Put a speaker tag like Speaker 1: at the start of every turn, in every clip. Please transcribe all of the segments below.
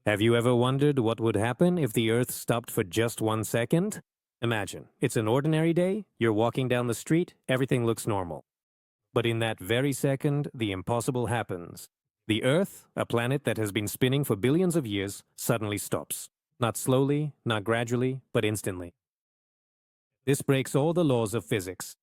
Speaker 1: Have you ever wondered what would happen if the Earth stopped for just 1 second? Imagine, it's an ordinary day, you're walking down the street, everything looks normal. But in that very second, the impossible happens. The Earth, a planet that has been spinning for billions of years, suddenly stops. Not slowly, not gradually, but instantly. This breaks all the laws of physics.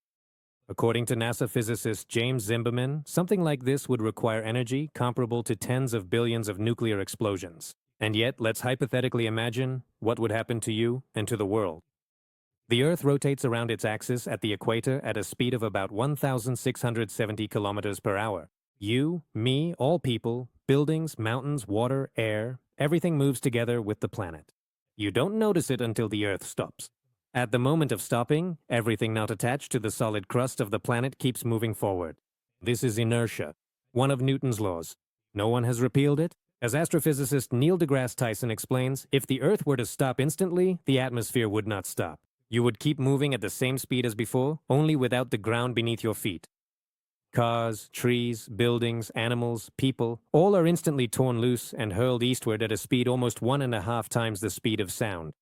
Speaker 1: According to NASA physicist James Zimmerman, something like this would require energy comparable to tens of billions of nuclear explosions. And yet, let's hypothetically imagine what would happen to you and to the world. The Earth rotates around its axis at the equator at a speed of about 1,670 kilometers per hour. You, me, all people, buildings, mountains, water, air, everything moves together with the planet. You don't notice it until the Earth stops. At the moment of stopping, everything not attached to the solid crust of the planet keeps moving forward. This is inertia, one of Newton's laws. No one has repealed it. As astrophysicist Neil deGrasse Tyson explains, if the Earth were to stop instantly, the atmosphere would not stop. You would keep moving at the same speed as before, only without the ground beneath your feet. Cars, trees, buildings, animals, people, all are instantly torn loose and hurled eastward at a speed almost 1.5 times the speed of sound.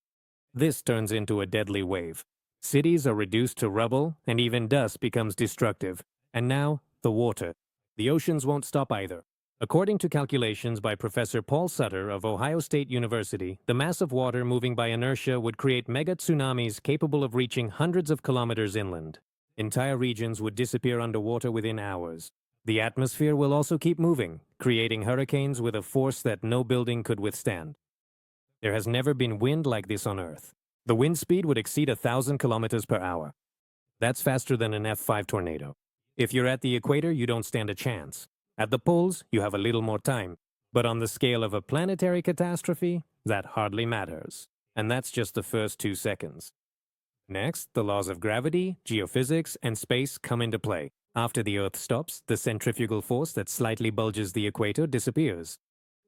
Speaker 1: This turns into a deadly wave. Cities are reduced to rubble, and even dust becomes destructive. And now, the water. The oceans won't stop either. According to calculations by Professor Paul Sutter of Ohio State University, the mass of water moving by inertia would create mega-tsunamis capable of reaching hundreds of kilometers inland. Entire regions would disappear underwater within hours. The atmosphere will also keep moving, creating hurricanes with a force that no building could withstand. There has never been wind like this on Earth. The wind speed would exceed 1,000 kilometers per hour. That's faster than an F5 tornado. If you're at the equator, you don't stand a chance. At the poles, you have a little more time. But on the scale of a planetary catastrophe, that hardly matters. And that's just the first 2 seconds. Next, the laws of gravity, geophysics, and space come into play. After the Earth stops, the centrifugal force that slightly bulges the equator disappears.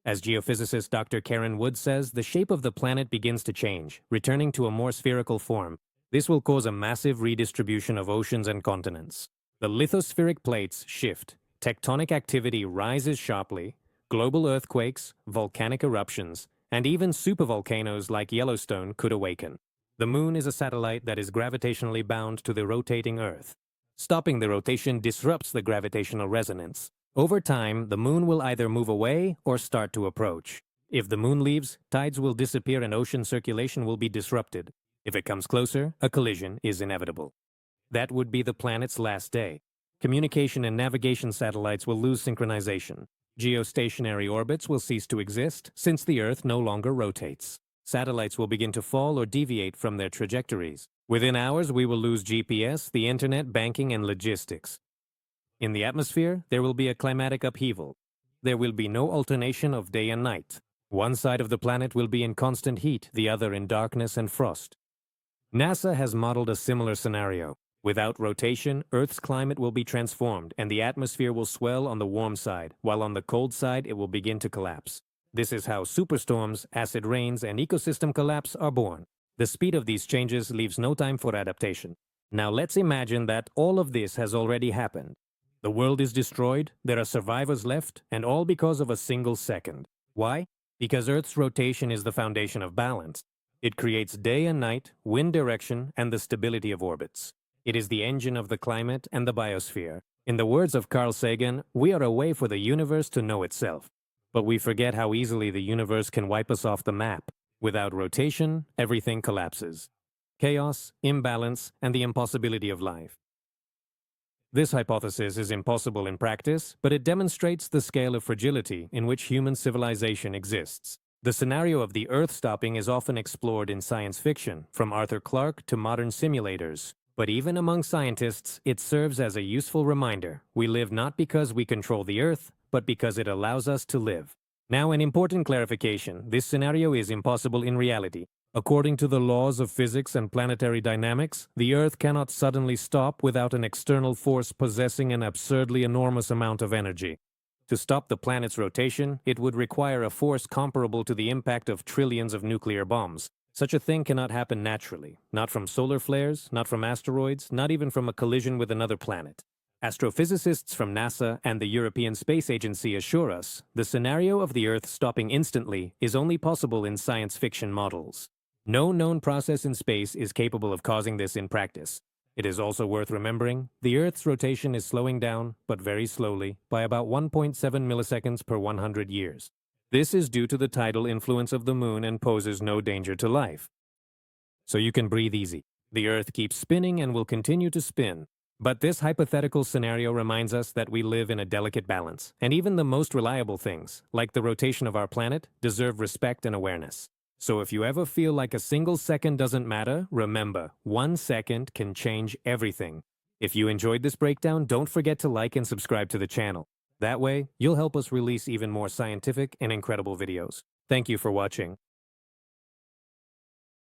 Speaker 1: As geophysicist Dr. Karen Wood says, the shape of the planet begins to change, returning to a more spherical form. This will cause a massive redistribution of oceans and continents. The lithospheric plates shift. Tectonic activity rises sharply, global earthquakes, volcanic eruptions, and even supervolcanoes like Yellowstone could awaken. The Moon is a satellite that is gravitationally bound to the rotating Earth. Stopping the rotation disrupts the gravitational resonance. Over time, the Moon will either move away or start to approach. If the Moon leaves, tides will disappear and ocean circulation will be disrupted. If it comes closer, a collision is inevitable. That would be the planet's last day. Communication and navigation satellites will lose synchronization. Geostationary orbits will cease to exist since the Earth no longer rotates. Satellites will begin to fall or deviate from their trajectories. Within hours, we will lose GPS, the internet, banking, and logistics. In the atmosphere, there will be a climatic upheaval. There will be no alternation of day and night. One side of the planet will be in constant heat, the other in darkness and frost. NASA has modeled a similar scenario. Without rotation, Earth's climate will be transformed and the atmosphere will swell on the warm side, while on the cold side it will begin to collapse. This is how superstorms, acid rains, and ecosystem collapse are born. The speed of these changes leaves no time for adaptation. Now let's imagine that all of this has already happened. The world is destroyed, there are survivors left, and all because of a single second. Why? Because Earth's rotation is the foundation of balance. It creates day and night, wind direction, and the stability of orbits. It is the engine of the climate and the biosphere. In the words of Carl Sagan, we are a way for the universe to know itself. But we forget how easily the universe can wipe us off the map. Without rotation, everything collapses. Chaos, imbalance, and the impossibility of life. This hypothesis is impossible in practice, but it demonstrates the scale of fragility in which human civilization exists. The scenario of the Earth stopping is often explored in science fiction, from Arthur Clarke to modern simulators. But even among scientists, it serves as a useful reminder. We live not because we control the Earth, but because it allows us to live. Now, an important clarification. This scenario is impossible in reality. According to the laws of physics and planetary dynamics, the Earth cannot suddenly stop without an external force possessing an absurdly enormous amount of energy. To stop the planet's rotation, it would require a force comparable to the impact of trillions of nuclear bombs. Such a thing cannot happen naturally, not from solar flares, not from asteroids, not even from a collision with another planet. Astrophysicists from NASA and the European Space Agency assure us the scenario of the Earth stopping instantly is only possible in science fiction models. No known process in space is capable of causing this in practice. It is also worth remembering the Earth's rotation is slowing down, but very slowly, by about 1.7 milliseconds per 100 years. This is due to the tidal influence of the Moon and poses no danger to life. So you can breathe easy. The Earth keeps spinning and will continue to spin. But this hypothetical scenario reminds us that we live in a delicate balance, and even the most reliable things, like the rotation of our planet, deserve respect and awareness. So if you ever feel like a single second doesn't matter, remember, 1 second can change everything. If you enjoyed this breakdown, don't forget to like and subscribe to the channel. That way, you'll help us release even more scientific and incredible videos. Thank you for watching.